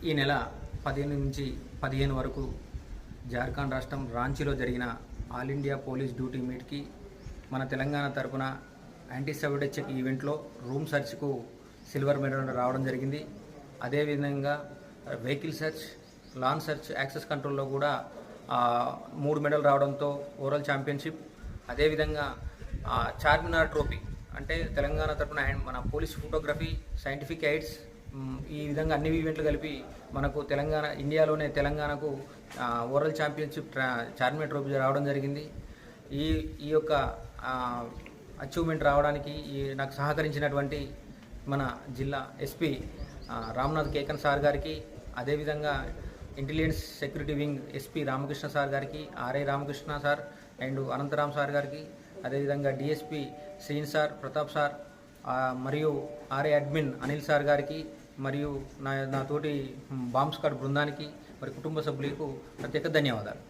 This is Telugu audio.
ఈ నెల 15 నుంచి 15 వరకు జార్ఖండ్ రాష్ట్రం రాంచీలో జరిగిన ఆల్ ఇండియా పోలీస్ డ్యూటీ మీట్కి మన తెలంగాణ తరపున యాంటీ సబోటేజ్ చెక్ ఈవెంట్లో రూమ్ సర్చ్కు సిల్వర్ మెడల్ రావడం జరిగింది. అదేవిధంగా vehicle search, lawn search, access కంట్రోల్లో కూడా 3 మెడల్ రావడంతో ఓవరాల్ ఛాంపియన్షిప్. అదేవిధంగా చార్మినార్ ట్రోఫీ అంటే తెలంగాణ తరపున మన పోలీస్ ఫోటోగ్రఫీ, సైంటిఫిక్ ఎయిడ్స్, ఈ విధంగా అన్ని ఈవెంట్లు కలిపి మనకు ఇండియాలోనే తెలంగాణకు ఓవరాల్ ఛాంపియన్షిప్ చార్మినార్ ట్రోఫీ రావడం జరిగింది. ఈ యొక్క అచీవ్మెంట్ రావడానికి నాకు సహకరించినటువంటి మన జిల్లా ఎస్పీ రామ్నాథ్ కేకన్ సార్ గారికి, అదేవిధంగా intelligence security wing SP Ramakrishna sir గారికి, RI Ramakrishna sir and Anantharam sir గారికి, అదేవిధంగా డిఎస్పీ శ్రీన్ సార్, ప్రతాప్ సార్, మరియు ఆర్ఐ అడ్మిన్ అనిల్ సార్ గారికి, మరియు నా తోటి బాంబ్ స్క్వాడ్ బృందానికి, మరి కుటుంబ సభ్యులకు ప్రత్యేక ధన్యవాదాలు.